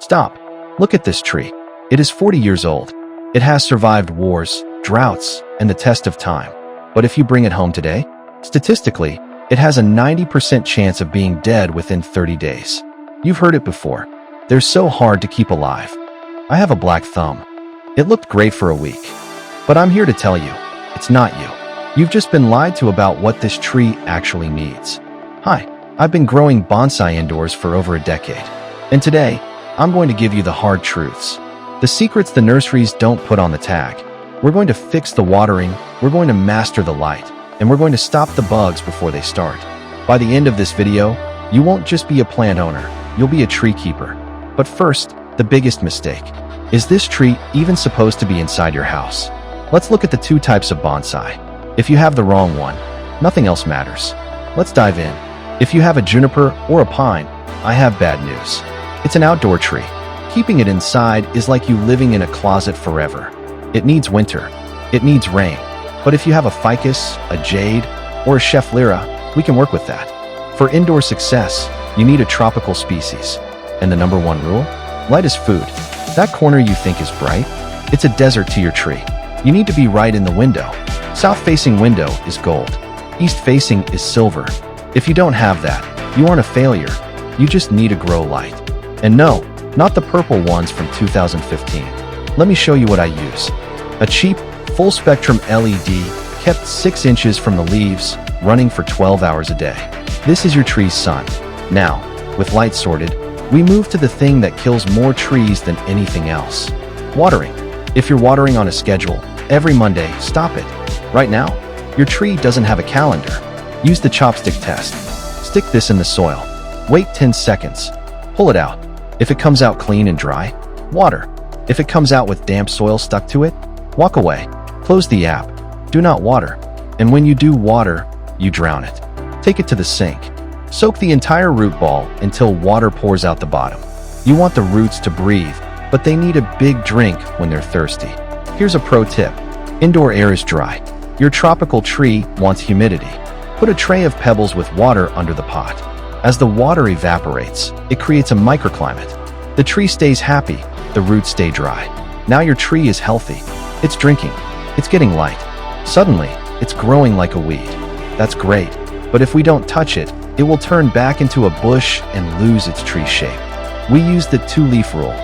Stop. Look at this tree. It is 40 years old. It has survived wars, droughts, and the test of time. But if you bring it home today, statistically, it has a 90% chance of being dead within 30 days. You've heard it before. They're so hard to keep alive. I have a black thumb. It looked great for a week. But I'm here to tell you, it's not you. You've just been lied to about what this tree actually needs. Hi, I've been growing bonsai indoors for over a decade. And today, I'm going to give you the hard truths. The secrets the nurseries don't put on the tag. We're going to fix the watering, we're going to master the light, and we're going to stop the bugs before they start. By the end of this video, you won't just be a plant owner, you'll be a tree keeper. But first, the biggest mistake. Is this tree even supposed to be inside your house? Let's look at the two types of bonsai. If you have the wrong one, nothing else matters. Let's dive in. If you have a juniper or a pine, I have bad news. It's an outdoor tree. Keeping it inside is like you living in a closet forever. It needs winter. It needs rain. But if you have a ficus, a jade, or a Schefflera, we can work with that. For indoor success, you need a tropical species. And the number one rule? Light is food. That corner you think is bright? It's a desert to your tree. You need to be right in the window. South-facing window is gold. East-facing is silver. If you don't have that, you aren't a failure. You just need a grow light. And no, not the purple ones from 2015. Let me show you what I use. A cheap, full-spectrum LED kept 6 inches from the leaves, running for 12 hours a day. This is your tree's sun. Now, with light sorted, we move to the thing that kills more trees than anything else. Watering. If you're watering on a schedule, every Monday, stop it. Right now, your tree doesn't have a calendar. Use the chopstick test. Stick this in the soil. Wait 10 seconds. Pull it out. If it comes out clean and dry, water. If it comes out with damp soil stuck to it, walk away. Close the app. Do not water. And when you do water, you drown it. Take it to the sink. Soak the entire root ball until water pours out the bottom. You want the roots to breathe, but they need a big drink when they're thirsty. Here's a pro tip. Indoor air is dry. Your tropical tree wants humidity. Put a tray of pebbles with water under the pot. As the water evaporates, it creates a microclimate. The tree stays happy, the roots stay dry. Now your tree is healthy. It's drinking. It's getting light. Suddenly, it's growing like a weed. That's great, but if we don't touch it, it will turn back into a bush and lose its tree shape. We use the 2-leaf rule.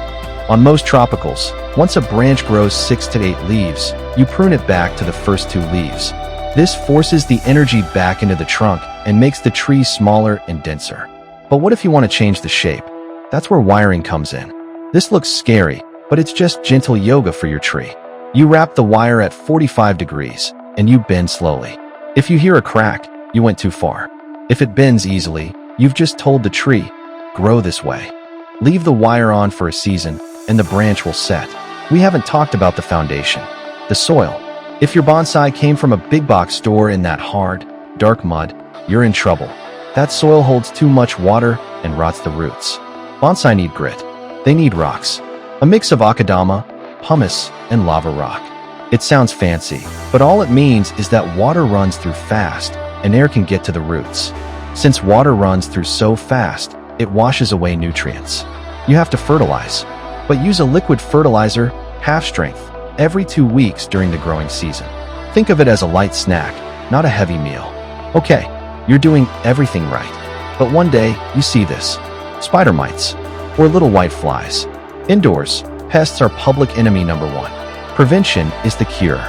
On most tropicals, once a branch grows 6 to 8 leaves, you prune it back to the first 2 leaves. This forces the energy back into the trunk and makes the tree smaller and denser. But what if you want to change the shape? That's where wiring comes in. This looks scary, but it's just gentle yoga for your tree. You wrap the wire at 45 degrees, and you bend slowly. If you hear a crack, you went too far. If it bends easily, you've just told the tree, grow this way. Leave the wire on for a season, and the branch will set. We haven't talked about the foundation, the soil. If your bonsai came from a big box store in that hard, dark mud, you're in trouble. That soil holds too much water and rots the roots. Bonsai need grit. They need rocks. A mix of akadama, pumice, and lava rock. It sounds fancy, but all it means is that water runs through fast and air can get to the roots. Since water runs through so fast, it washes away nutrients. You have to fertilize, but use a liquid fertilizer, half strength, every 2 weeks during the growing season. Think of it as a light snack, not a heavy meal. Okay, you're doing everything right, but one day you see this. Spider mites, or little white flies. Indoors, pests are public enemy number 1. Prevention is the cure.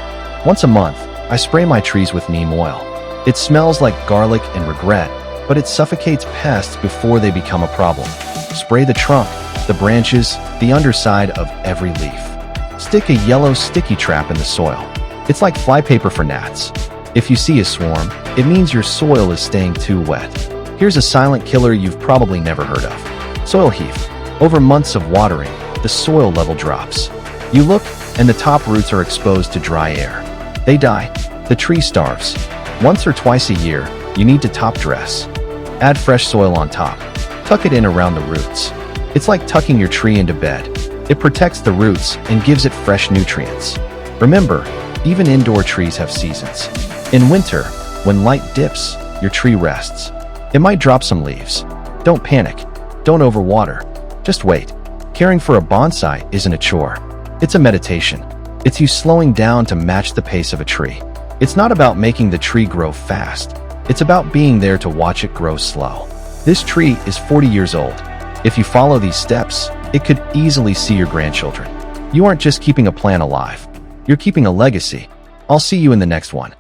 Once a month, I spray my trees with neem oil. It smells like garlic and regret, but it suffocates pests before they become a problem. Spray the trunk, the branches, the underside of every leaf. Stick a yellow sticky trap in the soil. It's like flypaper for gnats. If you see a swarm, it means your soil is staying too wet. Here's a silent killer you've probably never heard of. Soil heave. Over months of watering, the soil level drops. You look, and the top roots are exposed to dry air. They die. The tree starves. Once or twice a year, you need to top dress. Add fresh soil on top. Tuck it in around the roots. It's like tucking your tree into bed. It protects the roots and gives it fresh nutrients. Remember, even indoor trees have seasons. In winter, when light dips, your tree rests. It might drop some leaves. Don't panic. Don't overwater. Just wait. Caring for a bonsai isn't a chore. It's a meditation. It's you slowing down to match the pace of a tree. It's not about making the tree grow fast. It's about being there to watch it grow slow. This tree is 40 years old. If you follow these steps, it could easily see your grandchildren. You aren't just keeping a plant alive. You're keeping a legacy. I'll see you in the next one.